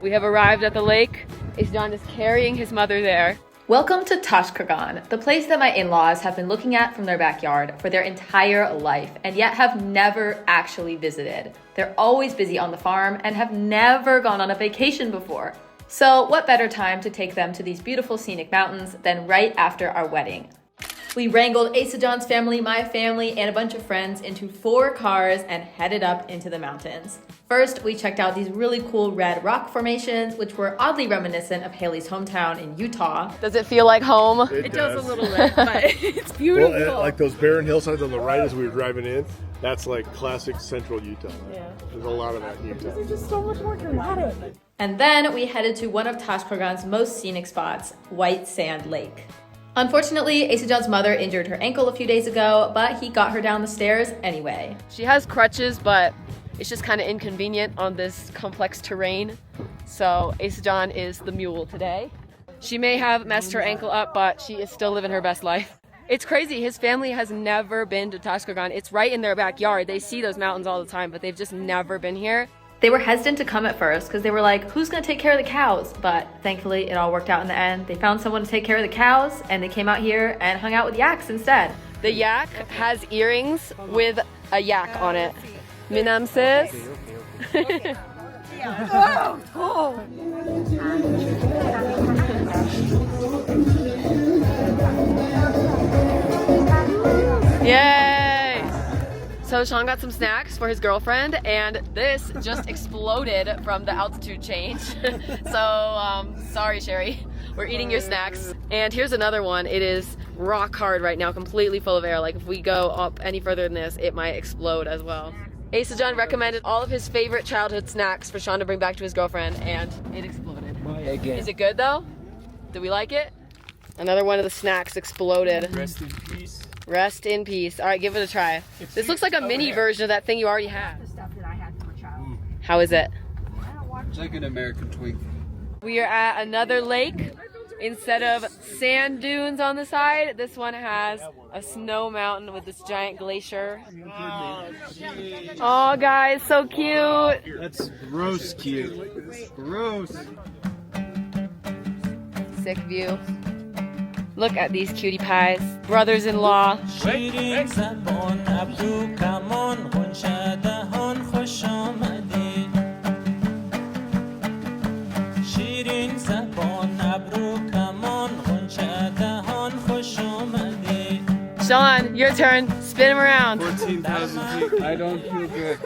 We have arrived at the lake. Aysajan is carrying his mother there. Welcome to Tashkan, the place that my in-laws have been looking at from their backyard for their entire life and yet have never actually visited. They're always busy on the farm and have never gone on a vacation before. So what better time to take them to these beautiful scenic mountains than right after our wedding? We wrangled Aysajan's family, my family, and a bunch of friends into 4 cars and headed up into the mountains. First, we checked out these really cool red rock formations, which were oddly reminiscent of Haley's hometown in Utah. Does it feel like home? It does a little bit, but it's beautiful. Well, like those barren hillsides on the right as we were driving in, that's like classic central Utah. Yeah. There's a lot of that in Utah. It's just so much more dramatic. And then we headed to one of Tashkargan's most scenic spots, White Sand Lake. Unfortunately, Aysajan's mother injured her ankle a few days ago, but he got her down the stairs anyway. She has crutches, but it's just kind of inconvenient on this complex terrain. So Aysajan is the mule today. She may have messed her ankle up, but she is still living her best life. It's crazy, his family has never been to Tashkargan. It's right in their backyard. They see those mountains all the time, but they've just never been here. They were hesitant to come at first because they were like, who's gonna take care of the cows? But thankfully it all worked out in the end. They found someone to take care of the cows and they came out here and hung out with yaks instead. The yak has earrings with a yak on it. Minam sis. Yay! So Sean got some snacks for his girlfriend, and this just exploded from the altitude change. So, sorry, Sherry. We're eating your snacks. And here's another one. It is rock hard right now, completely full of air. Like if we go up any further than this, it might explode as well. Aysajan recommended all of his favorite childhood snacks for Sean to bring back to his girlfriend, and it exploded. Is it good though? Do we like it? Another one of the snacks exploded. Rest in peace. Rest in peace. All right, give it a try. This looks like a mini version of that thing you already had. The stuff that I had for a child. How is it? It's like an American twink. We are at another lake. Instead of sand dunes on the side, this one has a snow mountain with this giant glacier. Oh, guys, so cute. That's gross cute. Gross. Sick view. Look at these cutie pies. Brothers-in-law. Sean, your turn. Spin him around. 14,000 feet. I don't feel good.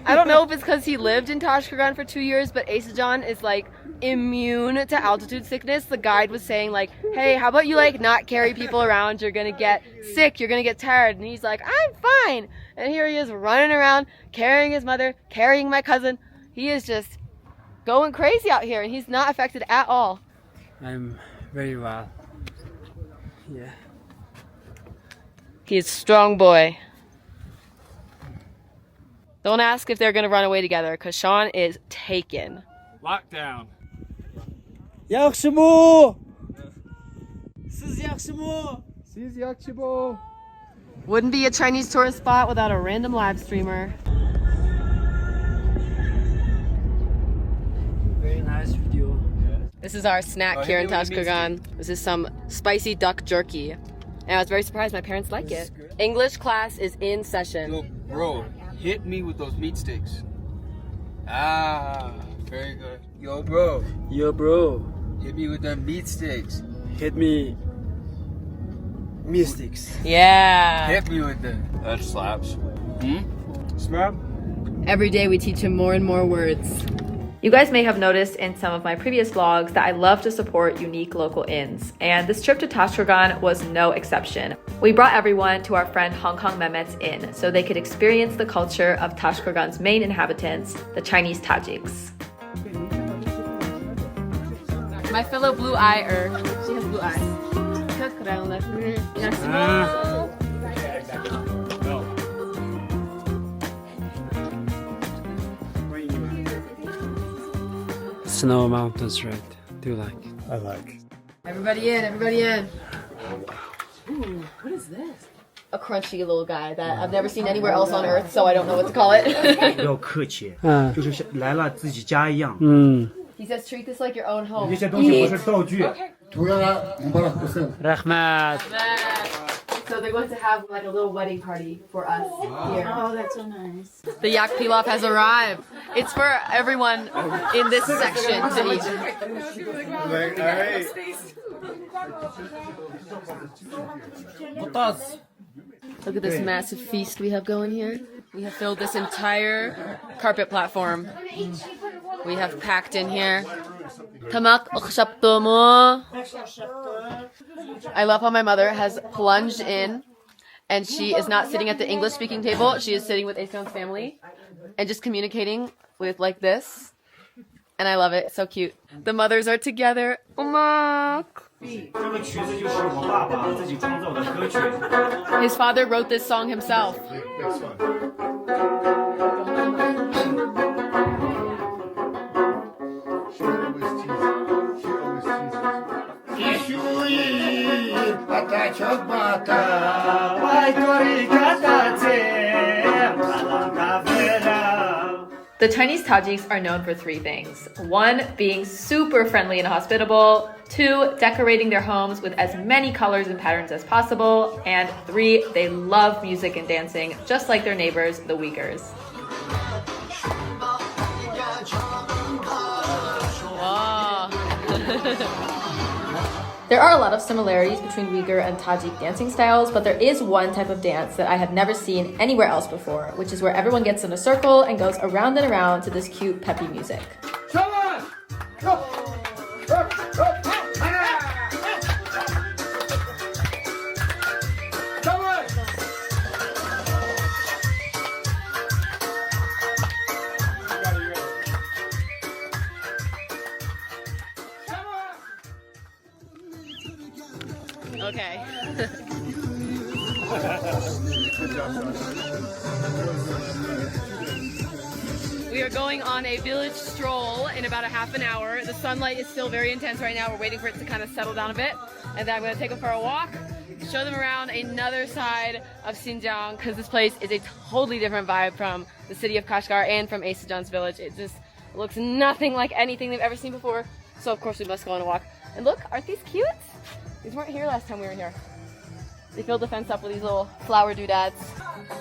I don't know if it's because he lived in Tashkargan for 2 years, but Aysajan is like immune to altitude sickness. The guide was saying like, hey, how about you like not carry people around? You're gonna get sick, you're gonna get tired. And he's like, I'm fine. And here he is running around, carrying his mother, carrying my cousin. He is just going crazy out here and he's not affected at all. I'm very well. Yeah. He's a strong boy. Don't ask if they're gonna run away together because Sean is taken. Lockdown. Yakşımo! Siz yakşımo! Siz yakşıbo. Wouldn't be a Chinese tourist spot without a random live streamer. Very nice video. This is our snack here in Tashkargan. This is some spicy duck jerky. And I was very surprised my parents like it. English class is in session. Yo, bro, hit me with those meat sticks. Ah, very good. Yo, bro, Yo, bro, hit me with them meat sticks. hit me. Mystics. Yeah. Hit me with them. That slaps. Snap. Every day we teach him more and more words. You guys may have noticed in some of my previous vlogs that I love to support unique local inns, and this trip to Tashkargan was no exception. We brought everyone to our friend Hong Kong Mehmet's inn so they could experience the culture of Tashkargan's main inhabitants, the Chinese Tajiks. My fellow blue-eye-er, she has blue eyes. Snow mountains, right? Do you like? I like. Everybody in, everybody in. Ooh, what is this? A crunchy little guy that I've never seen anywhere else on earth, so I don't know what to call it. 不要客气，嗯就是来了自己家一样。He says treat this like your own home. 这些东西不是道具。 Rahmat. So they're going to have like a little wedding party for us here. Oh, that's so nice. The yak pilaf has arrived. It's for everyone in this section to eat. Like, all right. Look at this massive feast we have going here. We have filled this entire carpet platform. We have packed in here. I love how my mother has plunged in and she is not sitting at the English speaking table. She is sitting with Aysajan's family and just communicating with like this. And I love it. It's so cute. The mothers are together. His father wrote this song himself. That's fun. She always The Chinese Tajiks are known for three things. 1, being super friendly and hospitable. 2, decorating their homes with as many colors and patterns as possible. And 3, they love music and dancing, just like their neighbors, the Uyghurs. There are a lot of similarities between Uyghur and Tajik dancing styles, but there is one type of dance that I have never seen anywhere else before, which is where everyone gets in a circle and goes around and around to this cute, peppy music. Okay. We are going on a village stroll in about a half an hour. The sunlight is still very intense right now. We're waiting for it to kind of settle down a bit. And then I'm going to take them for a walk, show them around another side of Xinjiang, because this place is a totally different vibe from the city of Kashgar and from Aysajan's village. It just looks nothing like anything they've ever seen before. So of course we must go on a walk. And look, aren't these cute? These weren't here last time we were here. They filled the fence up with these little flower doodads.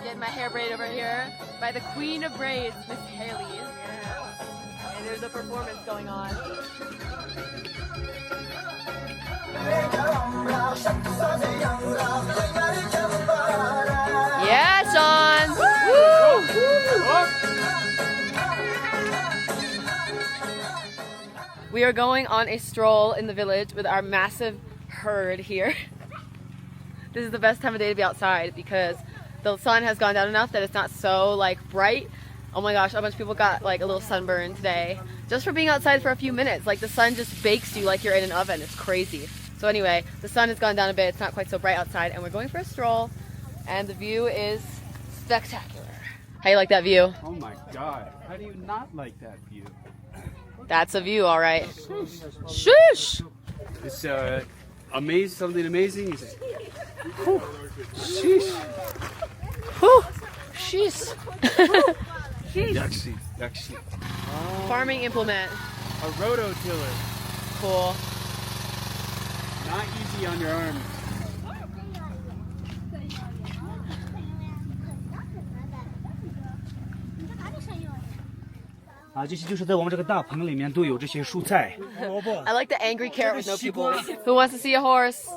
Getting my hair braided over here by the queen of braids, Miss Haley. And there's a performance going on. Yeah, Sean! Woo! We are going on a stroll in the village with our massive herd here. This is the best time of day to be outside because the sun has gone down enough that it's not so like bright. Oh my gosh, a bunch of people got like a little sunburn today just for being outside for a few minutes. Like the sun just bakes you like you're in an oven. It's crazy. So anyway, the sun has gone down a bit. It's not quite so bright outside and we're going for a stroll and the view is spectacular. How you like that view? Oh my God, how do you not like that view? That's a view, all right. Shush! It's something amazing. You say, whew, sheesh. Whew. Sheesh. Yakshi. Farming implement. A rototiller. Cool. Not easy on your arms. 这些就是在我们这个大棚里面都有这些蔬菜。I like the angry carrot with no pupils. Who wants to see a horse?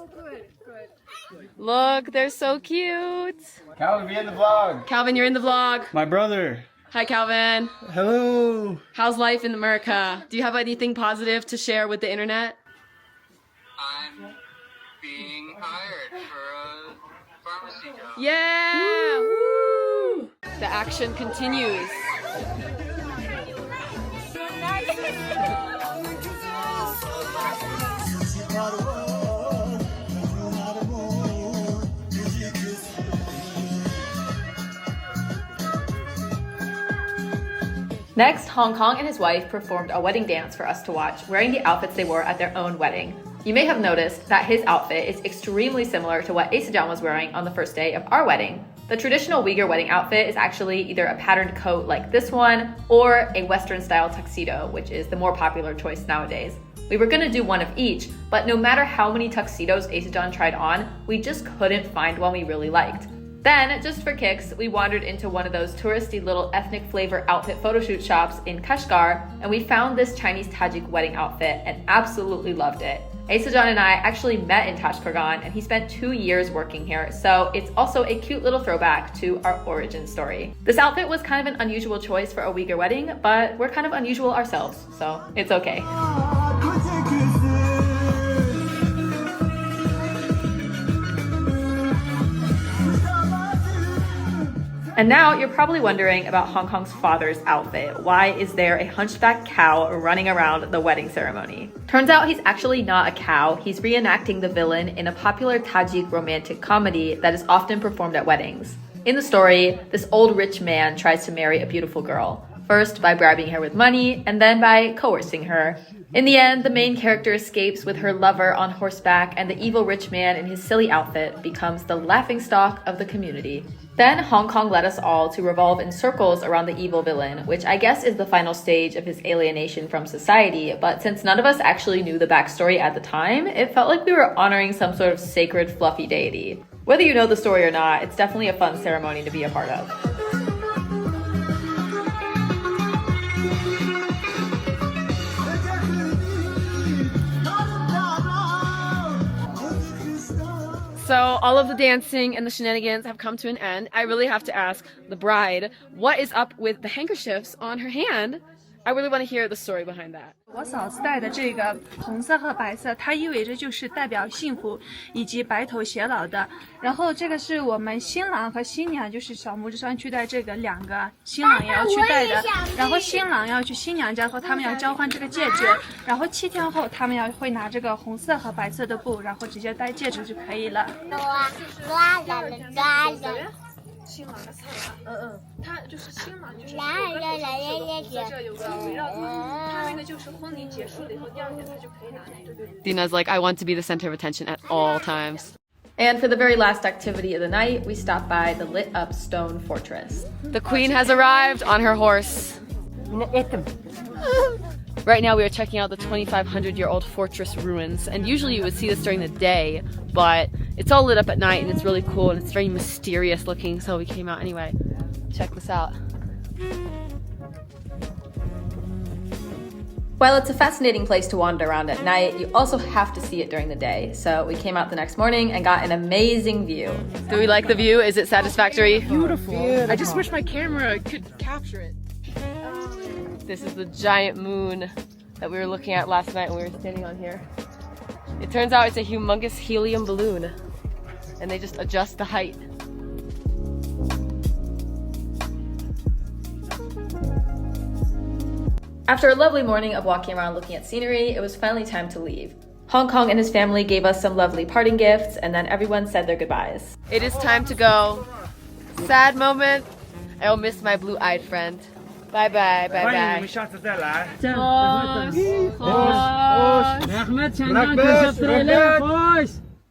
Look, they're so cute. Calvin, be in the vlog. Calvin, you're in the vlog. My brother. Hi, Calvin. Hello. How's life in America? Do you have anything positive to share with the internet? I'm being hired for a pharmacy job. Yeah! Woo! The action continues. Next, Hong Kong and his wife performed a wedding dance for us to watch, wearing the outfits they wore at their own wedding. You may have noticed that his outfit is extremely similar to what Aysajan was wearing on the first day of our wedding. The traditional Uyghur wedding outfit is actually either a patterned coat like this one or a Western-style tuxedo, which is the more popular choice nowadays. We were gonna do one of each, but no matter how many tuxedos Aysajan tried on, we just couldn't find one we really liked. Then, just for kicks, we wandered into one of those touristy little ethnic flavor outfit photoshoot shops in Kashgar, and we found this Chinese Tajik wedding outfit and absolutely loved it. Aysajan and I actually met in Tashkan, and he spent 2 years working here, so it's also a cute little throwback to our origin story. This outfit was kind of an unusual choice for a Uyghur wedding, but we're kind of unusual ourselves, so it's okay. And now you're probably wondering about Hong Kong's father's outfit. Why is there a hunchback cow running around the wedding ceremony? Turns out he's actually not a cow. He's reenacting the villain in a popular Tajik romantic comedy that is often performed at weddings. In the story, this old rich man tries to marry a beautiful girl. First by bribing her with money, and then by coercing her. In the end, the main character escapes with her lover on horseback, and the evil rich man in his silly outfit becomes the laughingstock of the community. Then Hong Kong led us all to revolve in circles around the evil villain, which I guess is the final stage of his alienation from society, but since none of us actually knew the backstory at the time, it felt like we were honoring some sort of sacred fluffy deity. Whether you know the story or not, it's definitely a fun ceremony to be a part of. So all of the dancing and the shenanigans have come to an end. I really have to ask the bride, what is up with the handkerchiefs on her hand? I really want to hear the story behind that. 我嫂子戴的这个红色和白色，它意味着就是代表幸福以及白头偕老的。然后这个是我们新郎和新娘，就是小拇指上去戴这个，两个新郎也要去戴的。然后新郎要去新娘家后，他们要交换这个戒指。然后7天后，他们会拿这个红色和白色的布，然后直接戴戒指就可以了。新郎的菜吧，他就是新郎，就是在这有个围绕他那个就是婚礼结束了以后，第2天他就可以拿那个。Dina's like, I want to be the center of attention at all times. And for the very last activity of the night, we stopped by the lit-up stone fortress. The queen has arrived on her horse. Right now we are checking out the 2,500-year-old fortress ruins, and usually you would see this during the day, but it's all lit up at night and it's really cool and it's very mysterious looking, so we came out anyway. Check this out. While it's a fascinating place to wander around at night, you also have to see it during the day. So we came out the next morning and got an amazing view. Do we like the view? Is it satisfactory? Beautiful. I just wish my camera could capture it. This is the giant moon that we were looking at last night when we were standing on here. It turns out it's a humongous helium balloon, and they just adjust the height. After a lovely morning of walking around looking at scenery, it was finally time to leave. Hong Kong and his family gave us some lovely parting gifts, and then everyone said their goodbyes. It is time to go. Sad moment. I will miss my blue-eyed friend. Bye bye, bye bye. 欢迎你们下次再来。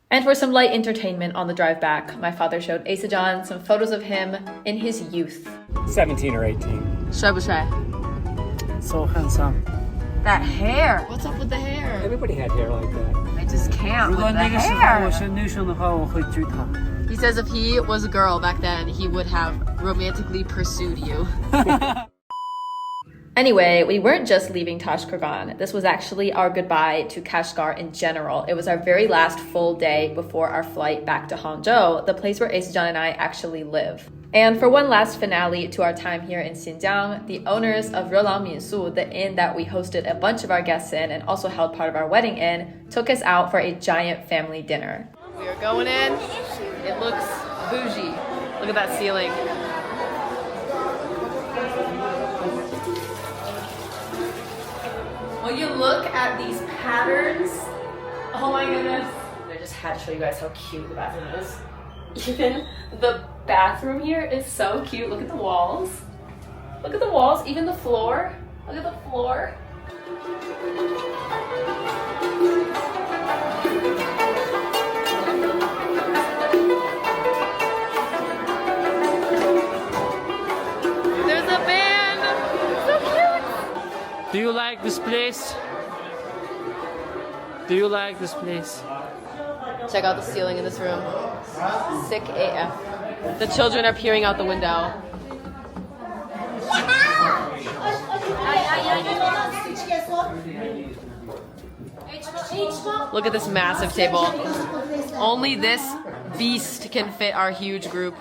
And for some light entertainment on the drive back, my father showed Aysajan some photos of him in his youth. 17 or 18. 帅不帅? So handsome. That hair. What's up with the hair? Everybody had hair like that. I just can't 如果 with the 那个时候 hair. 我是女生的话，我会追她。 He says if he was a girl back then, he would have romantically pursued you. Anyway, we weren't just leaving Tashkan. This was actually our goodbye to Kashgar in general. It was our very last full day before our flight back to Hangzhou, the place where Aysajan and I actually live. And for one last finale to our time here in Xinjiang, the owners of Relang Minsu, the inn that we hosted a bunch of our guests in and also held part of our wedding in, took us out for a giant family dinner. We are going in. It looks bougie. Look at that ceiling. Will you look at these patterns? Oh my goodness. I just had to show you guys how cute the bathroom is. Even the bathroom here is so cute. Look at the walls. Look at the walls, even the floor. Look at the floor. this place? Do you like this place? Check out the ceiling in this room. Sick AF. The children are peering out the window. Look at this massive table. Only this beast can fit our huge group.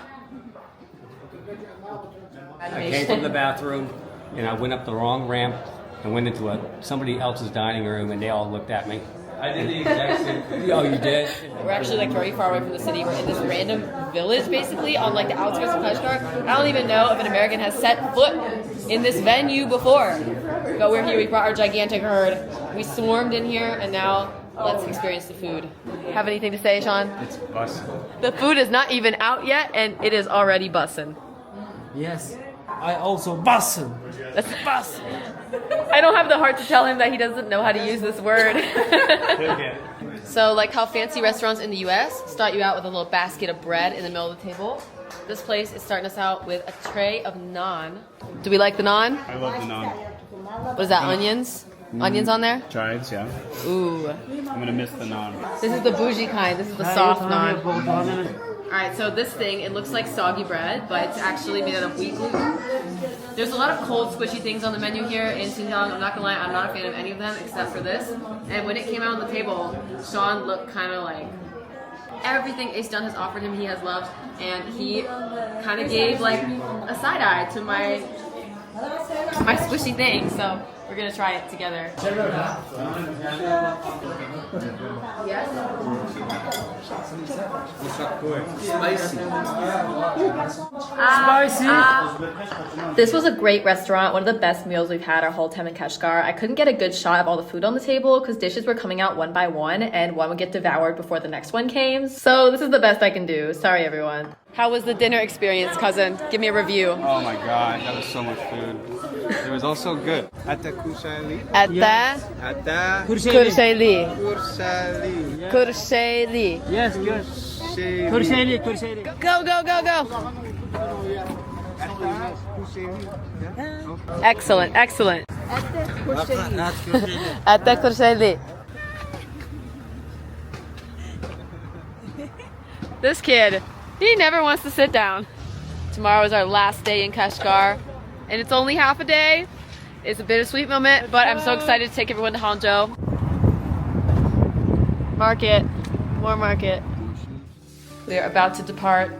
I came from the bathroom and I went up the wrong ramp and went into somebody else's dining room and they all looked at me. I did the exact same thing. Oh, you did? We're actually like very far away from the city. We're in this random village basically on like the outskirts of Kashgar. I don't even know if an American has set foot in this venue before. But we're here, we brought our gigantic herd. We swarmed in here and now let's experience the food. Have anything to say, Sean? It's bussin'. The food is not even out yet and it is already bussin'. Yes. I also bussin'. That's bussin'. I don't have the heart to tell him that he doesn't know how to use this word. So like how fancy restaurants in the US start you out with a little basket of bread in the middle of the table, this place is starting us out with a tray of naan. Do we like the naan? I love the naan. What is that, onions? Onions on there? Chives, yeah. Ooh. I'm gonna miss the naan. This is the bougie kind. This is the soft naan. Alright, so this thing, it looks like soggy bread, but it's actually made out of wheat gluten. There's a lot of cold, squishy things on the menu here in Xinjiang. I'm not gonna lie, I'm not a fan of any of them except for this. And when it came out on the table, Sean looked kind of like everything Aysajan has offered him, he has loved, and he kind of gave like a side eye to my squishy thing. So we're gonna try it together. Yes. Spicy. This was a great restaurant, one of the best meals we've had our whole time in Kashgar. I couldn't get a good shot of all the food on the table because dishes were coming out one by one and one would get devoured before the next one came. So this is the best I can do. Sorry, everyone. How was the dinner experience, cousin? Give me a review. Oh my god, that was so much food. It was also good. Atta Kushali. Atta Atta Kurshayli. Kushali. Kurshayli. Yes, good. Kurshayli. Go, go, go, go. Excellent, excellent. Atta Kurshayli. This kid, he never wants to sit down. Tomorrow is our last day in Kashgar, and it's only half a day. It's a bittersweet moment, but I'm so excited to take everyone to Hangzhou. Market, more market. We are about to depart.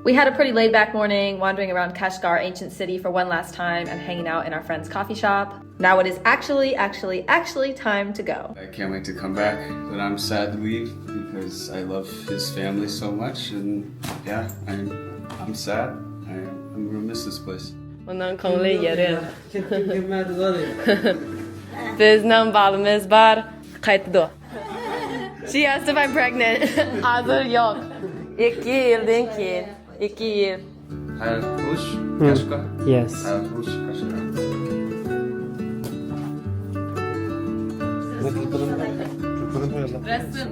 We had a pretty laid-back morning, wandering around Kashgar ancient city for one last time and hanging out in our friend's coffee shop. Now it is actually time to go. I can't wait to come back, but I'm sad to leave because I love his family so much, and yeah, I'm sad. I'm gonna miss this place. Bizden balımız var. Kayıtlı. She asked if I'm pregnant. Hazır yok. 2 yıldan ki. 2 yıl. Hayalpush, Kashgar. Yes. Hayalpush, Kashgar. Resim.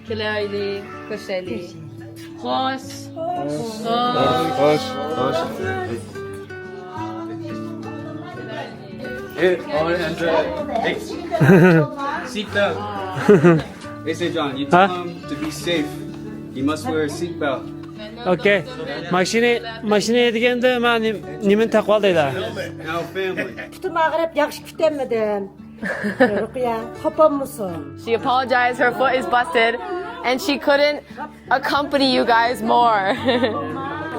Kilayli, Koşeli. Hoş. Hey, seatbelt. Aysajan, you tell him to be safe. He must wear a seatbelt. Okay. Maşine degende men nimen taqvalayda. Now family. She apologized, her foot is busted, and she couldn't accompany you guys more.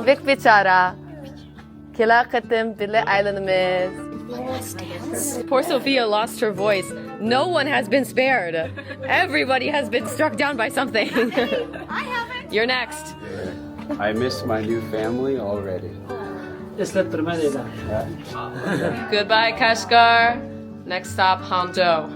Vik bichara. Kila khatim bile islandimiz. Poor Sophia lost her voice. No one has been spared. Everybody has been struck down by something. I haven't. You're next. I miss my new family already. Goodbye, Kashgar. Next stop, Hangzhou.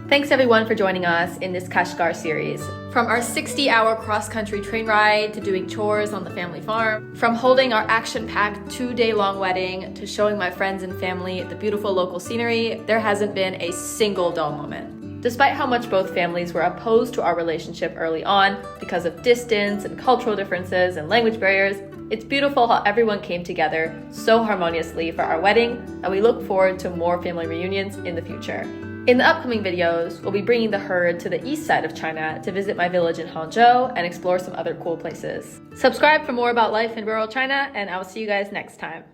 Thanks everyone for joining us in this Kashgar series. From our 60-hour cross-country train ride to doing chores on the family farm, from holding our action-packed 2-day-long wedding to showing my friends and family the beautiful local scenery, there hasn't been a single dull moment. Despite how much both families were opposed to our relationship early on because of distance and cultural differences and language barriers, it's beautiful how everyone came together so harmoniously for our wedding, and we look forward to more family reunions in the future. In the upcoming videos, we'll be bringing the herd to the east side of China to visit my village in Hangzhou and explore some other cool places. Subscribe for more about life in rural China, and I will see you guys next time.